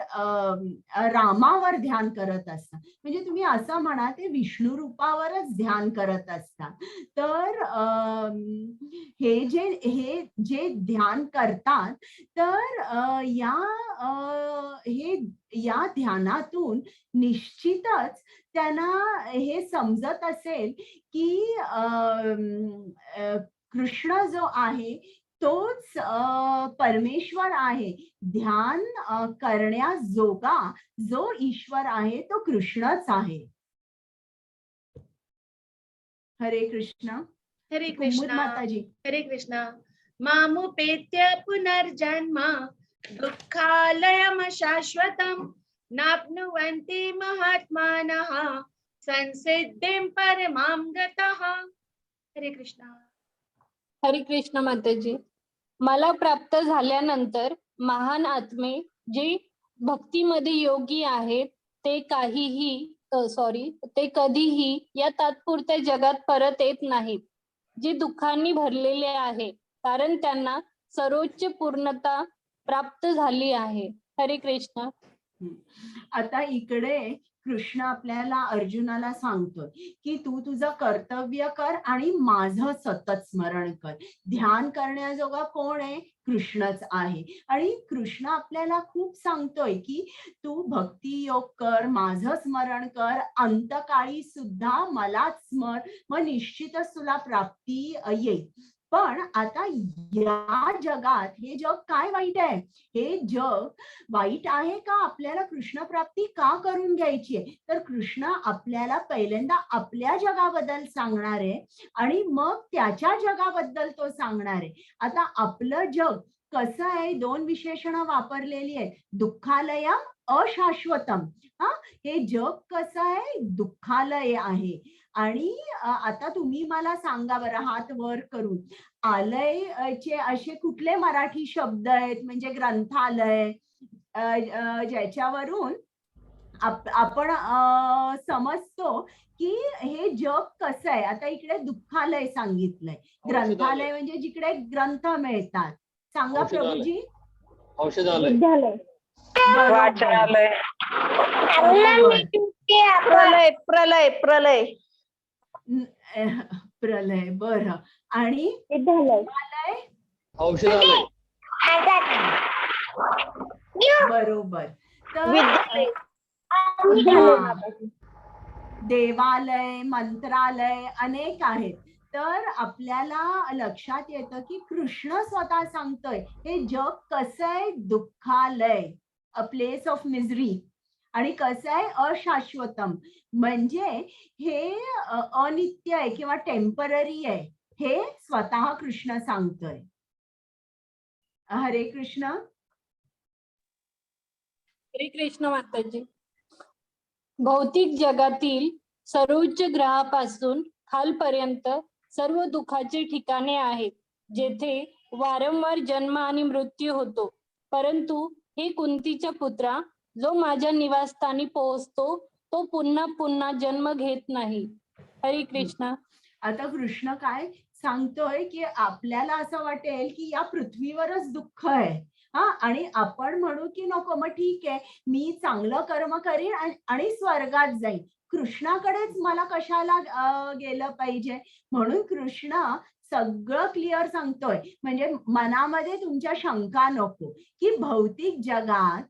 रामावर ध्यान करत असतात. म्हणजे तुम्ही असं म्हणा ते विष्णू रूपावरच ध्यान करत असतात. तर हे जे ध्यान करतात तर या ध्यानातून निश्चितच त्यांना हे समजत असेल की कृष्ण जो आहे तोच परमेश्वर आहे. ध्यान करण्याजोगा जो ईश्वर आहे तो कृष्णच आहे. हरे कृष्ण. हरे कुमुद कृष्णा. माताजी. हरे कृष्णा. मामुपेत्य पुनर्जन्म दुःखालयम शाश्वतम नाप्नुवन्ति महात्मानः संसिद्धिं परमां गतः. हरे कृष्णा. हरे कृष्ण माताजी. मला प्राप्त झाल्यानंतर महान आत्मे जे भक्तीमध्ये योगी आहेत ते कधीही या तात्पुरत्या जगात परत येत नाहीत, जे दुःखांनी भरलेले आहे, कारण त्यांना सर्वोच्च पूर्णता प्राप्त झाली आहे. हरे कृष्ण. आता इकडे कृष्ण आपल्याला अर्जुनाला सांगतोय की तू तुझं कर्तव्य कर आणि माझं सतत स्मरण कर. ध्यान करण्याजोगा कोण आहे? कृष्णच आहे. आणि कृष्ण आपल्याला खूप सांगतोय की तू भक्ती योग कर, माझं स्मरण कर, अंतकाळी सुद्धा मलाच स्मर, मग निश्चितच तुला प्राप्ती येईल. पण आता या जगात हे जग काय वाईट आहे? हे जग वाईट आहे का? आपल्याला कृष्ण प्राप्ती का करून घ्यायची आहे? तर कृष्ण आपल्याला पहिल्यांदा आपल्या जगाबद्दल सांगणार आहे आणि मग त्याच्या जगाबद्दल तो सांगणार आहे. आता आपलं जग कसं आहे? दोन विशेषणं वापरलेली आहेत, दुःखालयम, अशाश्वतम. हे जग कसं आहे? दुःखालय आहे. आणि आता तुम्ही मला सांगा बरं हात वर करून, आलयचे असे कुठले मराठी शब्द आहेत? म्हणजे ग्रंथालय, ज्याच्यावरून आपण समजतो की हे जग कसं आहे. आता इकडे दुःखालय सांगितलंय, ग्रंथालय म्हणजे जिकडे ग्रंथ मिळतात. सांगा प्रभूजी. औषधालय. विद्यालय. वाचनालय. प्रलय. प्रलय. बरं. आणि विद्यालय. औषधालय. बरोबर. तर विद्यालय. देवालय, मंत्रालय अनेक आहेत. तर आपल्याला लक्षात येतं की कृष्ण स्वतः सांगतोय हे जग कसं आहे? दुःखालय, अ प्लेस ऑफ मिझरी. आणि कसं आहे? अशाश्वतम, म्हणजे हे अनित्य आहे किंवा टेम्पररी आहे, हे स्वतः कृष्ण सांगतोय. हरे कृष्ण. हरे कृष्ण माताजी. भौतिक जगातील सर्वोच्च ग्रहापासून खालपर्यंत सर्व दुःखाचे ठिकाणे आहेत, जेथे वारंवार जन्म आणि मृत्यू होतो. परंतु हे कुंतीच्या पुत्रा, जो माझ्या निवासस्थानी पोहोचतो तो पुन्हा पुन्हा जन्म घेत नाही. हरे कृष्ण. आता कृष्ण काय सांगतोय की आपल्याला असं वाटेल की या पृथ्वीवरच दुःख आहे. आणि आपण म्हणू की नको, मग ठीक आहे, मी चांगलं कर्म करीन आणि स्वर्गात जाईन. कृष्णाकडेच मला कशाला गेलं पाहिजे. म्हणून कृष्ण सगळं क्लिअर सांगतोय. म्हणजे मनामध्ये तुमच्या शंका नको की भौतिक जगात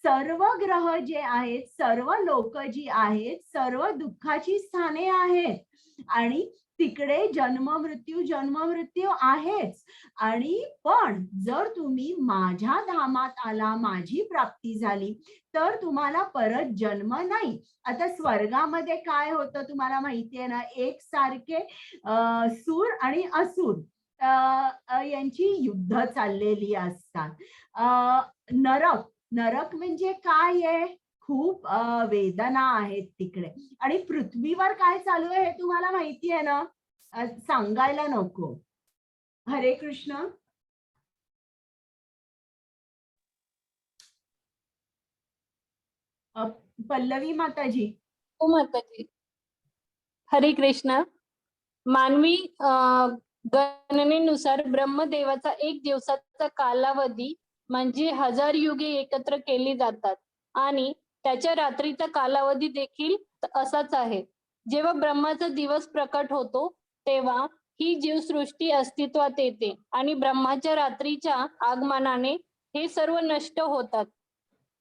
सर्व ग्रह जे आहेत, सर्व लोक जी आहेत, सर्व दुःखाची स्थाने आहेत आणि तिकडे जन्म मृत्यू आहेच. आणि पण जर तुम्ही माझ्या धामात आला, माझी प्राप्ती झाली, तर तुम्हाला परत जन्म नाही. आता स्वर्गामध्ये काय होतं तुम्हाला माहितीये ना, एक सारखे सूर आणि असुर यांची युद्ध चाललेली असतात. नरक म्हणजे काय आहे, खूप वेदना आहेत तिकडे. आणि पृथ्वीवर काय चालू आहे हे तुम्हाला माहिती आहे ना, सांगायला नको. हरे कृष्ण. पल्लवी माताजी. हो माताजी. हरे कृष्ण. मानवी गणनेनुसार ब्रह्मदेवाचा एक दिवसाचा कालावधी म्हणजे 1000 युगे एकत्र केली जातात आणि त्याच्या रात्रीचा कालावधी देखील असाच आहे. जेव्हा ब्रह्माचा दिवस प्रकट होतो तेव्हा ही जीवसृष्टी अस्तित्वात येते आणि ब्रह्माच्या रात्रीच्या आगमनाने हे सर्व नष्ट होतात.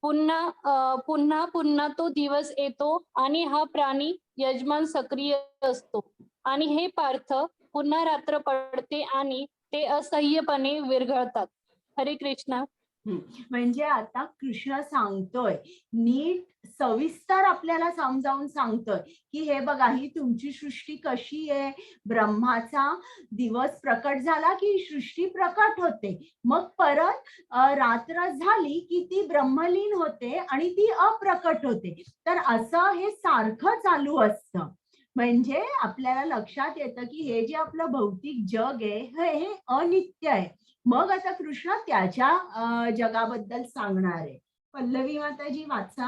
पुन्हा तो दिवस येतो आणि हा प्राणी यजमान सक्रिय असतो आणि हे पार्थ पुन्हा रात्र पडते आणि ते असह्यपणे विरघळतात. हरे कृष्ण. म्हणजे आता कृष्ण सांगतोय, नीट सविस्तर आपल्याला समजावून सांगतोय की हे बघा, ही तुमची सृष्टी कशी आहे. ब्रह्माचा दिवस प्रकट झाला की सृष्टी प्रकट होते, मग परत रात्र झाली की ती ब्रह्मलीन होते आणि ती अप्रकट होते. तर असं हे सारखं चालू असतं. म्हणजे आपल्याला लक्षात येतं की हे जे आपलं भौतिक जग आहे हे अनित्य आहे. मग आता कृष्ण त्याच्या जगाबद्दल सांगणार आहे. पल्लवी माताजी वाचा.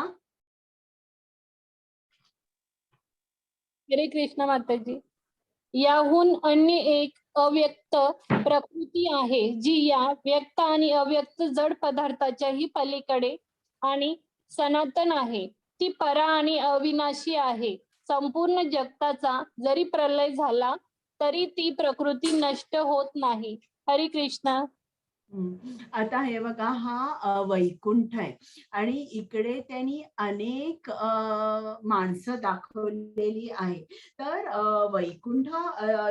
हरे कृष्ण माताजी. याहून अन्य एक अव्यक्त प्रकृती आहे जी या व्यक्त आणि अव्यक्त जड पदार्थाच्याही पलीकडे आणि सनातन आहे. ती परा आणि अविनाशी आहे. संपूर्ण जगताचा जरी प्रलय झाला तरी ती प्रकृती नष्ट होत नाही. हरे कृष्ण. आता हे बघा, हा वैकुंठ आहे आणि इकडे त्यांनी अनेक माणसं दाखवलेली आहे. तर वैकुंठ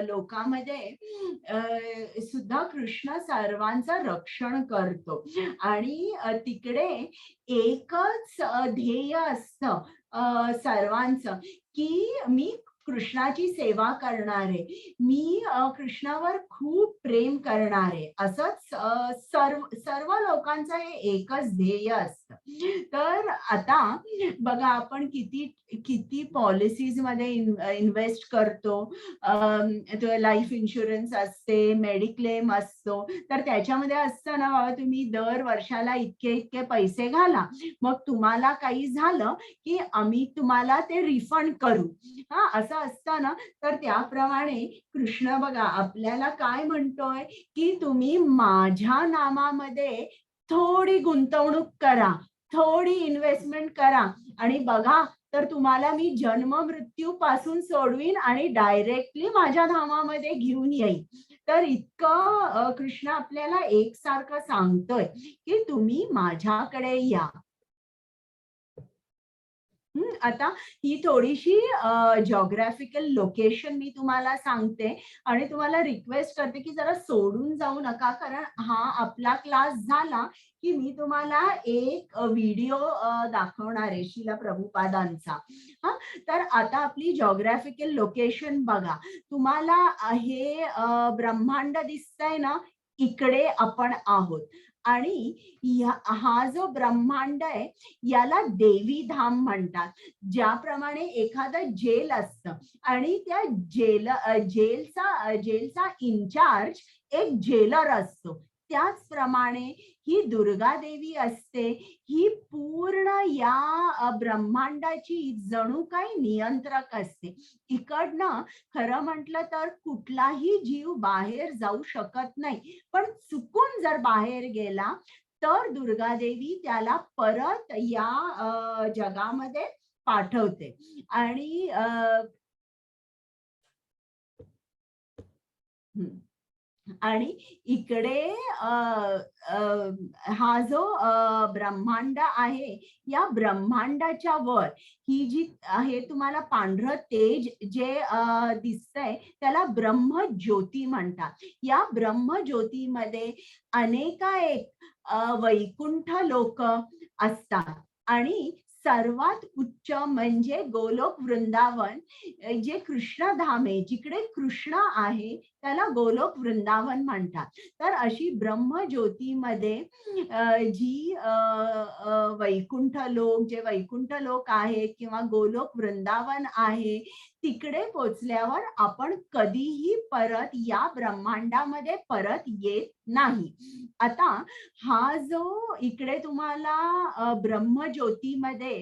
लोकामध्ये सुद्धा कृष्ण सर्वांचं रक्षण करतो आणि तिकडे एकच ध्येय असतं सर्वांचं की मी कृष्णाची सेवा करणारे, मी कृष्णावर खूप प्रेम करणारे, असंच सर्व लोकांचं हे एकच ध्येय असतं. तर आता बघा, आपण किती पॉलिसीज मध्ये इन्व्हेस्ट करतो. लाईफ इन्शुरन्स असते, मेडिक्लेम असतो, तर त्याच्यामध्ये असतं ना, बाबा तुम्ही दर वर्षाला इतके पैसे घाला, मग तुम्हाला काही झालं की आम्ही तुम्हाला ते रिफंड करू. असं असतं ना. तर त्याप्रमाणे कृष्ण बघा आपल्याला काय म्हणतोय की तुम्ही माझ्या नामामध्ये थोडी गुंतवणूक करा, थोडी इन्व्हेस्टमेंट करा आणि बघा, तर तुम्हाला मी जन्म मृत्यू पासून सोडवीन आणि डायरेक्टली माझ्या धामामध्ये घेऊन येईल. तर इतकं कृष्ण आपल्याला एकसारखं सांगतोय की तुम्ही माझ्याकडे या. आता ही थोडीशी जॉग्राफिकल लोकेशन मी तुम्हाला सांगते आणि तुम्हाला रिक्वेस्ट करते की जरा सोडून जाऊ नका, कारण हा आपला क्लास झाला की मी तुम्हाला एक व्हिडिओ दाखवणार आहे श्रील प्रभुपादांचा. तर आता आपली जॉग्राफिकल लोकेशन बघा. तुम्हाला हे ब्रह्मांड दिसतंय ना, इकडे आपण आहोत आणि हा जो ब्रह्मांड आहे याला देवी धाम म्हणतात. ज्याप्रमाणे एखादं जेल असतं आणि त्या जेलचा इन्चार्ज एक जेलर असतो. त्याचप्रमाणे ही दुर्गा देवी असते, ही पूर्ण या ब्रह्मांडाची जणू काही नियंत्रक असते. इकडनं खरं म्हटलं तर कुठलाही जीव बाहेर जाऊ शकत नाही, पण चुकून जर बाहेर गेला तर दुर्गा देवी त्याला परत या जगामध्ये पाठवते. आणि आणि इकडे हा जो ब्रह्मांड आहे, या ब्रह्मांडाच्या वर ही जी हे तुम्हाला पांढरं तेज जे दिसतंय त्याला ब्रह्मज्योती म्हणतात. या ब्रह्मज्योतीमध्ये अनेकानेक वैकुंठ लोक असतात आणि सर्वात उच्च म्हणजे गोलोक वृंदावन, जे कृष्णधाम आहे, जिकडे कृष्ण आहे त्याला गोलोक वृंदावन म्हणतात. तर अशी ब्रह्मज्योतीमध्ये जी वैकुंठ लोक, जे वैकुंठ लोक आहेत किंवा गोलोक वृंदावन आहे, तिकडे पोचल्यावर आपण कधीही परत या ब्रह्मांडामध्ये परत येत नाही. आता हा जो इकडे तुम्हाला ब्रह्मज्योतीमध्ये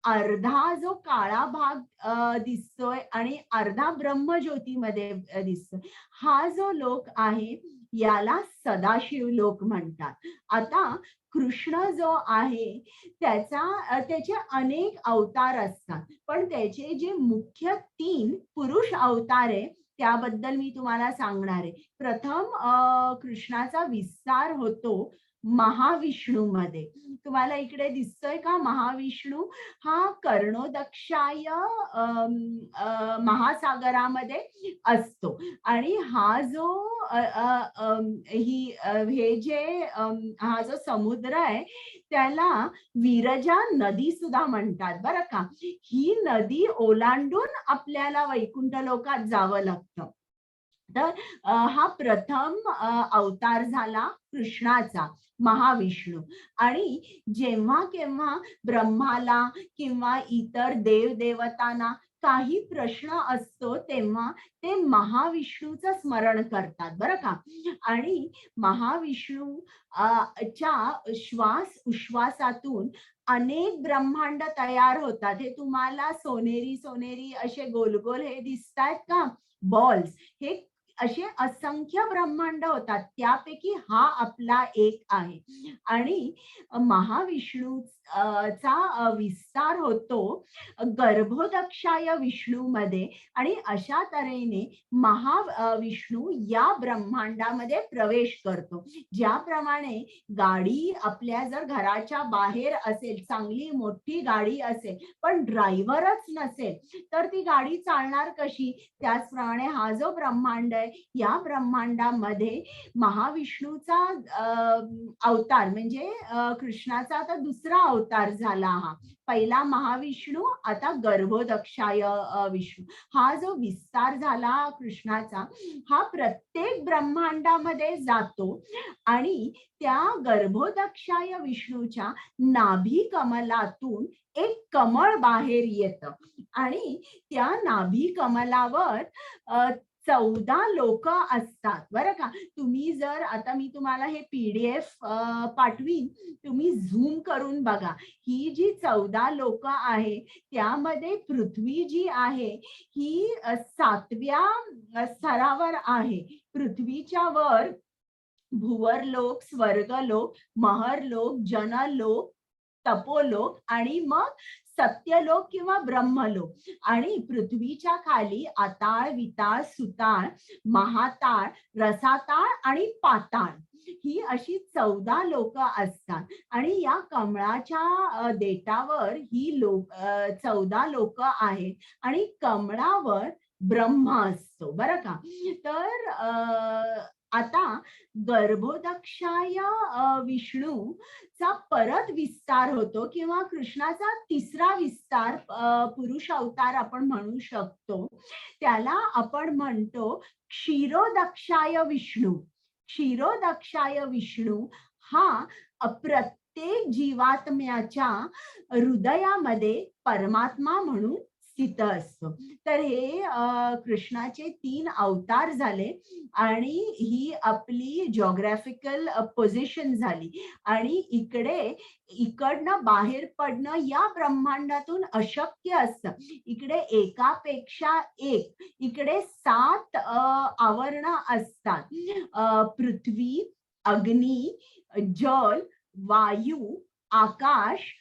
अर्धा जो काळा भाग दिसतोय आणि अर्धा ब्रह्मज्योतीमध्ये दिसतोय, हा जो लोक आहे याला सदाशिव लोक म्हणतात. आता कृष्ण जो आहे त्याचे अनेक अवतार असतात, पण त्याचे जे मुख्य 3 पुरुष अवतार आहे त्याबद्दल मी तुम्हाला सांगणार आहे. प्रथम कृष्णाचा विस्तार होतो महाविष्णू मध्ये. तुम्हाला इकडे दिसतोय का महाविष्णू? हा कर्णोदक्षाय महासागरामध्ये असतो आणि हा जो हा जो समुद्र आहे त्याला विरजा नदी सुद्धा म्हणतात बरं का. ही नदी ओलांडून आपल्याला वैकुंठ लोकात जावं लागतं. तर हा प्रथम अवतार झाला कृष्णाचा, महाविष्णू. आणि जेव्हा केव्हा ब्रह्माला किंवा इतर देवदेवतांना काही प्रश्न असतो तेव्हा ते महाविष्णूचं स्मरण करतात बरं का. आणि महाविष्णू च्या श्वास उश्वासातून अनेक ब्रह्मांड तयार होतात. हे तुम्हाला सोनेरी सोनेरी असे गोल गोल हे दिसतायत का बॉल्स, हे असे असंख्य ब्रह्मांड होतात, त्यापैकी हा आपला एक आहे. आणि महाविष्णूचा विस्तार होतो गर्भोदक्षाय विष्णू मध्ये आणि अशा तऱ्हेने महाविष्णू या ब्रह्मांडामध्ये प्रवेश करतो. ज्याप्रमाणे गाडी आपल्या जर घराच्या बाहेर असेल, चांगली मोठी गाडी असेल, पण ड्रायव्हरच नसेल तर ती गाडी चालणार कशी? त्याचप्रमाणे हा जो ब्रह्मांड आहे या ब्रह्मांडामध्ये महाविष्णूचा अवतार म्हणजे कृष्णाचा आता दुसरा अवतार झाला. हा पहिला महाविष्णू, आता गर्भोदक्षाय विष्णू. हा जो विस्तार झाला कृष्णाचा हा प्रत्येक ब्रह्मांडामध्ये जातो आणि त्या गर्भोदक्षाय विष्णूच्या नाभी कमलातून एक कमळ बाहेर येतं आणि त्या नाभी कमलावर 14 लोक असतात बरं का. तुम्ही जर आता मी तुम्हाला हे PDF पाठवीन, तुम्ही झूम करून बघा. ही जी 14 लोक आहे त्यामध्ये पृथ्वी जी आहे ही 7व्या स्तरावर आहे. पृथ्वीच्या वर भुवरलोक, स्वर्गलोक, महरलोक, जनलोक, तपोलोक आणि मग सत्यलोक किंवा ब्रह्मलोक. आणि पृथ्वीच्या खाली आताळ, विताळ, सुताळ, महाताळ, रसाताळ आणि पाताळ ही अशी 14 लोक असतात. आणि या कमळाच्या देठावर ही 14 लोक आहेत आणि कमळावर ब्रह्मा असतो बरं का. तर आता गर्भोदक्षाय विष्णूचा परत विस्तार होतो किंवा कृष्णाचा तिसरा विस्तार, पुरुष अवतार आपण म्हणू शकतो. त्याला आपण म्हणतो क्षीरोदक्षाय विष्णू. क्षीरोदक्षाय विष्णू हा प्रत्येक जीवात्म्याच्या हृदयामध्ये परमात्मा म्हणून स्थित असतो. तर हे कृष्णाचे 3 अवतार झाले आणि ही आपली जॉग्राफिकल पोझिशन झाली. आणि इकडनं बाहेर पडणं या ब्रह्मांडातून अशक्य असतं. इकडे एकापेक्षा एक, इकडे 7 आवरण असतात. पृथ्वी, अग्नी, जल, वायू, आकाश,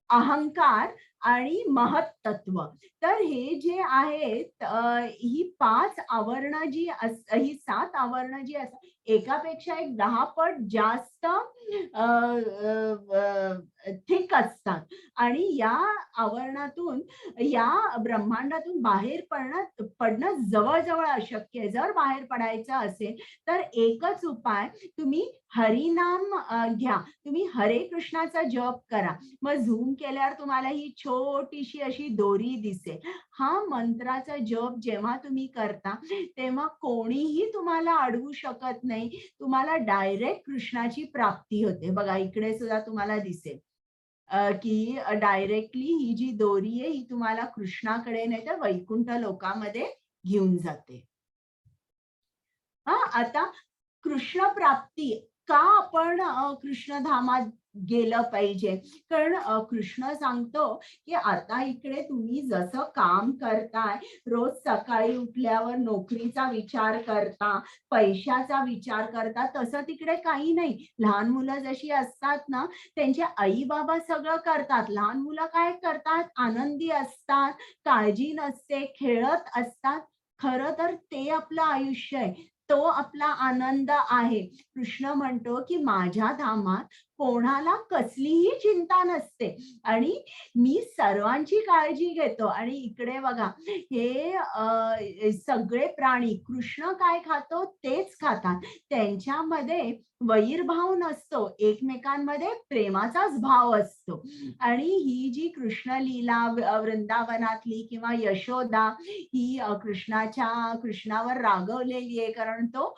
अहंकार आणि महत्त्व. तर हे जे आहेत ही 5 आवरण ही 7 आवरण जी असतात एकापेक्षा एक 10 पट जास्त थिक असतात. आणि या आवरणातून, या ब्रह्मांडातून बाहेर पडणं जवळजवळ अशक्य आहे. जर बाहेर पडायचं असेल तर एकच उपाय, तुम्ही हरिनाम घ्या, तुम्ही हरे कृष्णाचा जप करा. मग झूम केल्यावर तुम्हाला ही छोटीशी अशी दोरी दिसेल. हा मंत्राचा जप जेव्हा तुम्ही करता तेव्हा कोणीही तुम्हाला अडवू शकत नाही. तुम्हाला डायरेक्ट कृष्णाची प्राप्ती होते. बघा इकडे सुद्धा तुम्हाला दिसेल की डायरेक्टली ही जी दोरी आहे ही तुम्हाला कृष्णाकडे नाही तर वैकुंठ लोकामध्ये घेऊन जाते. आता कृष्ण प्राप्ती का आपण कृष्णधामात गेलं पाहिजे? कारण कृष्ण सांगतो की आता इकडे तुम्ही जसं काम करताय, रोज सकाळी उठल्यावर नोकरीचा विचार करता, पैशाचा विचार करता, तसं तिकडे काही नाही. लहान मुलं जशी असतात ना, त्यांचे आई बाबा सगळं करतात. लहान मुलं काय करतात? आनंदी असतात, काळजी नसते, खेळत असतात. खरं तर ते आपलं आयुष्य आहे, तो आपला आनंद आहे. कृष्ण म्हणतो की माझ्या धामात कोणाला कसलीही चिंता नसते आणि मी सर्वांची काळजी घेतो. आणि इकडे बघा हे सगळे प्राणी कृष्ण काय खातो तेच खातात. त्यांच्यामध्ये वैरभाव नसतो, एकमेकांमध्ये प्रेमाचाच भाव असतो. आणि ही जी कृष्ण लीला वृंदावनातली किंवा यशोदा ही कृष्णावर रागवलेली आहे, कारण तो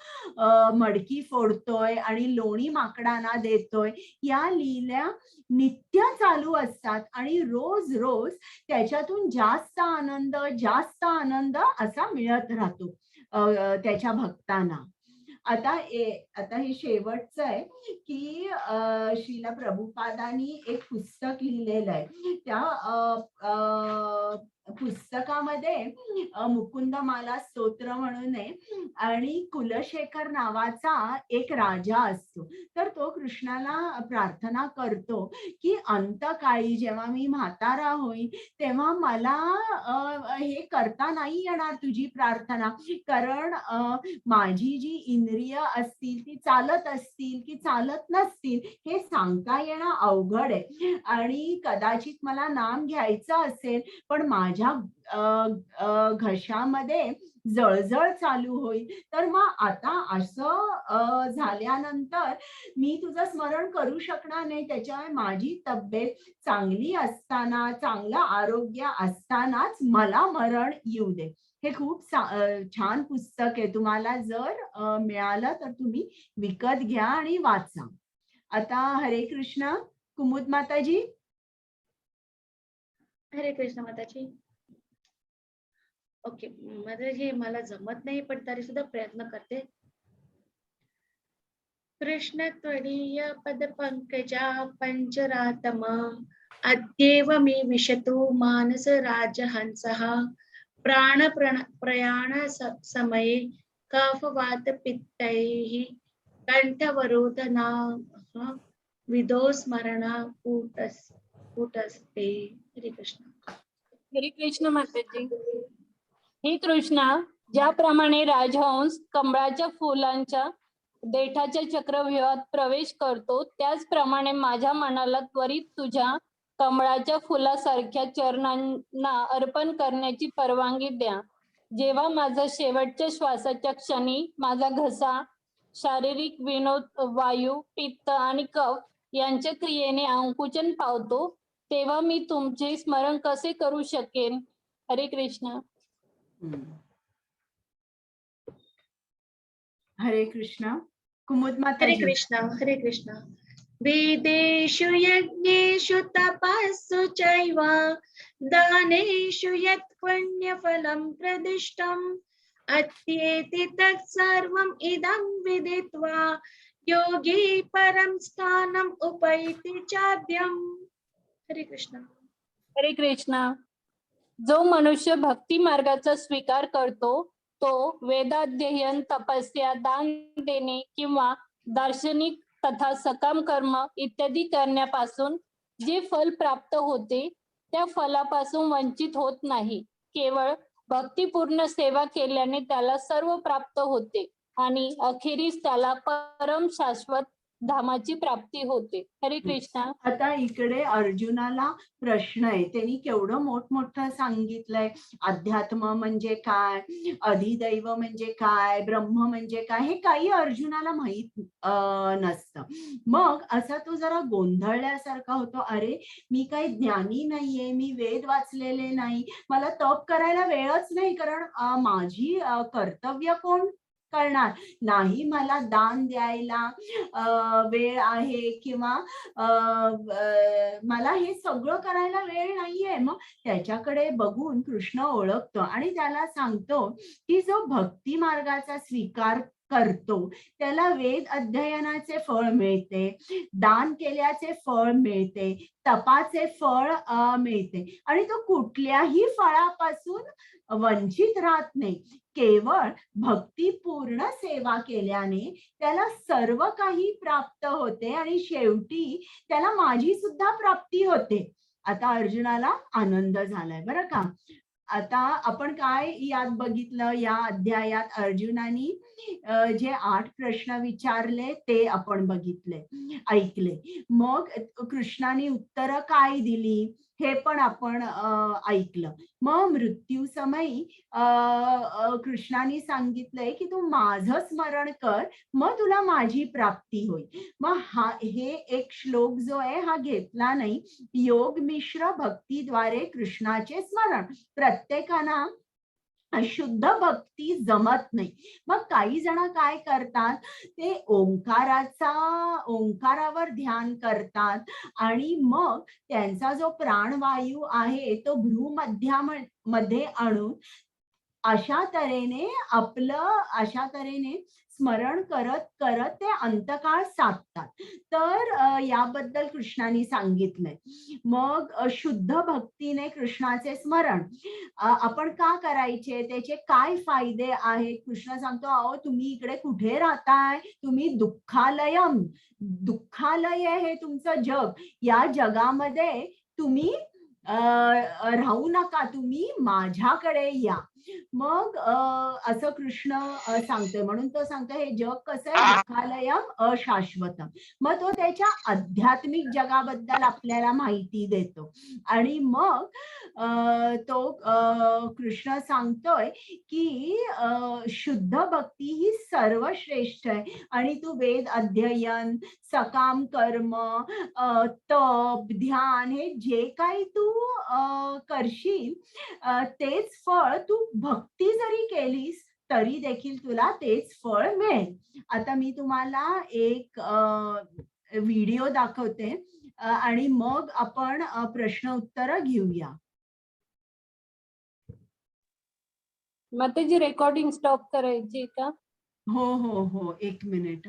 मडकी फोडतोय आणि लोणी माकडांना देतोय. या लीला नित्य चालू असतात आणि रोज रोज त्याच्यातून जास्त आनंद असा मिळत राहतो त्याच्या भक्तांना. आता हे शेवटचं आहे की श्रील प्रभुपादांनी एक पुस्तक लिहिलेलं आहे. त्या पुस्तकामध्ये मुकुंदमाला स्तोत्र म्हणून आहे आणि कुलशेखर नावाचा एक राजा असतो. तर तो कृष्णाला प्रार्थना करतो की अंतकाळी जेव्हा मी म्हातारा होईन तेव्हा मला हे करता नाही येणार तुझी प्रार्थना, कारण माझी जी इंद्रिय असतील ती चालत असतील की चालत नसतील हे सांगता येणं अवघड आहे. आणि कदाचित मला नाम घ्यायचं असेल पण माझ्या घशामध्ये जळजळ चालू होईल. तर मग आता असं झाल्यानंतर मी तुझं स्मरण करू शकणार नाही. त्याच्यामुळे माझी तब्येत चांगली असताना, चांगलं आरोग्य असतानाच मला मरण येऊ दे. हे खूप छान पुस्तक आहे. तुम्हाला जर मिळालं तर तुम्ही विकत घ्या आणि वाचा. आता हरे कृष्ण. कुमुद माताजी. हरे कृष्ण माताजी. ओके, हे मला जमत नाही पण तरी सुद्धा प्रयत्न करते. कृष्ण त्वदीय पद पंकजा पंजरातम अद्येव मे विशतु मानस राजहंसः प्राण प्रयाण समये कफवात पित्तैः कंठवरोधना विदोस्मरणा कूटस्ते. हरे कृष्ण. हरे कृष्ण माताजी. हे कृष्णा, ज्याप्रमाणे राजहंस कमळाच्या फुलांच्या देठाच्या चक्रव्यूहात प्रवेश करतो त्याचप्रमाणे माझ्या मनाला त्वरित तुझ्या कमळाच्या फुलासारख्या चरणांना अर्पण करण्याची परवानगी द्या. जेव्हा माझा शेवटच्या श्वासाच्या क्षणी माझा घसा शारीरिक विनोद, वायू, पित्त आणि कफ यांच्या क्रियेने अंकुचन पावतो तेव्हा मी तुमचे स्मरण कसे करू शकेन? हरे कृष्ण. हरे कृष्ण. कुमुद हरे माताजी. कृष्ण. हरे कृष्ण. वेदेषु यज्ञेषु तपस्सु चैव दानेषु यत् पुण्यफलं प्रदिष्टम् अत्येति तत्सर्वम् इदं विदित्वा योगी परं स्थानम् उपैति चाद्यम्. हरे कृष्ण. हरे कृष्णा. जो मनुष्य भक्ती मार्गाचा स्वीकार करतो तो वेदाध्ययन, तपस्या, दान देणे किंवा दार्शनिक तथा सकाम कर्म इत्यादी करण्यापासून जे फल प्राप्त होते त्या फलापासून वंचित होत नाही. केवळ भक्तिपूर्ण सेवा केल्याने त्याला सर्व प्राप्त होते आणि अखेरीस त्याला परम शाश्वत धामाची प्राप्ती होते. हरे कृष्णा. आता इकडे अर्जुनाला प्रश्न आहे. त्यांनी केवढं मोठमोठं सांगितलंय. अध्यात्म म्हणजे काय, अधिदैव म्हणजे काय, ब्रह्म म्हणजे काय, हे काही अर्जुनाला माहित नसतं. मग असा तो जरा गोंधळल्यासारखा होतो. अरे मी काही ज्ञानी नाहीये, मी वेद वाचलेले नाही, मला तप करायला वेळच नाही, कारण माझी कर्तव्य कोण करणार नाही, मला दान द्यायला वेळ आहे किंवा मला हे सगळं करायला वेळ नाहीये. मग त्याच्याकडे बघून कृष्ण ओळखतो आणि त्याला सांगतो की जो भक्ती मार्गाचा स्वीकार करतो त्याला वेद अध्ययनाचे फळ मिळते, दान केल्याचे फळ मिळते, तपाचे फळ मिळते आणि तो कुठल्याही फळापासून वंचित राहत नाही. केवळ भक्तिपूर्ण सेवा केल्याने त्याला सर्व काही प्राप्त होते आणि शेवटी त्याला माझी सुद्धा प्राप्ती होते. आता अर्जुनाला आनंद झालाय बरं का. आता आपण काय यात बघितलं, या अध्यायात अर्जुनानी जे 8 प्रश्न विचारले ते आपण बघितले, ऐकले. मग कृष्णाने उत्तर काय दिली हे पण आपण ऐकलं. मग मृत्यू समयी कृष्णाने सांगितलंय की तू माझं स्मरण कर, मग तुला माझी प्राप्ती होईल. मग हे एक श्लोक जो आहे हा घेतला नाही. योग मिश्र भक्तीद्वारे कृष्णाचे स्मरण. प्रत्येकाला शुद्ध भक्ती जमत नाही. मग काही जण काय करतात, ते ओंकारावर ध्यान करतात आणि मग त्यांचा जो प्राणवायू आहे तो भ्रूमध्यामध्ये आणून अशा तऱ्हेने स्मरण करत करत ते अंतकाळ साधतात. तर याबद्दल कृष्णाने सांगितलंय. मग शुद्ध भक्तीने कृष्णाचे स्मरण आपण का करायचे, त्याचे काय फायदे आहेत. कृष्ण सांगतो, अहो तुम्ही इकडे कुठे राहताय, तुम्ही दुःखालय हे तुमचं जग, या जगामध्ये तुम्ही राहू नका, तुम्ही माझ्याकडे या. मग असं कृष्ण सांगतोय. म्हणून तो सांगतो हे जग कसं आहे, दुःखालयम अशाश्वतम. मग तो त्याच्या आध्यात्मिक जगाबद्दल आपल्याला माहिती देतो आणि मग तो कृष्ण सांगतोय की शुद्ध भक्ती ही सर्वश्रेष्ठ आहे आणि तू वेद अध्ययन, सकाम कर्म, तप, ध्यान हे जे काही तू करशील तेच फळ तू भक्ती जरी केलीस तरी देखील तुला तेच फळ मिळेल. आता मी तुम्हाला एक व्हिडिओ दाखवते आणि मग आपण प्रश्न उत्तर घेऊया. माताजी रेकॉर्डिंग स्टॉप करायची का? हो हो हो, एक मिनिट.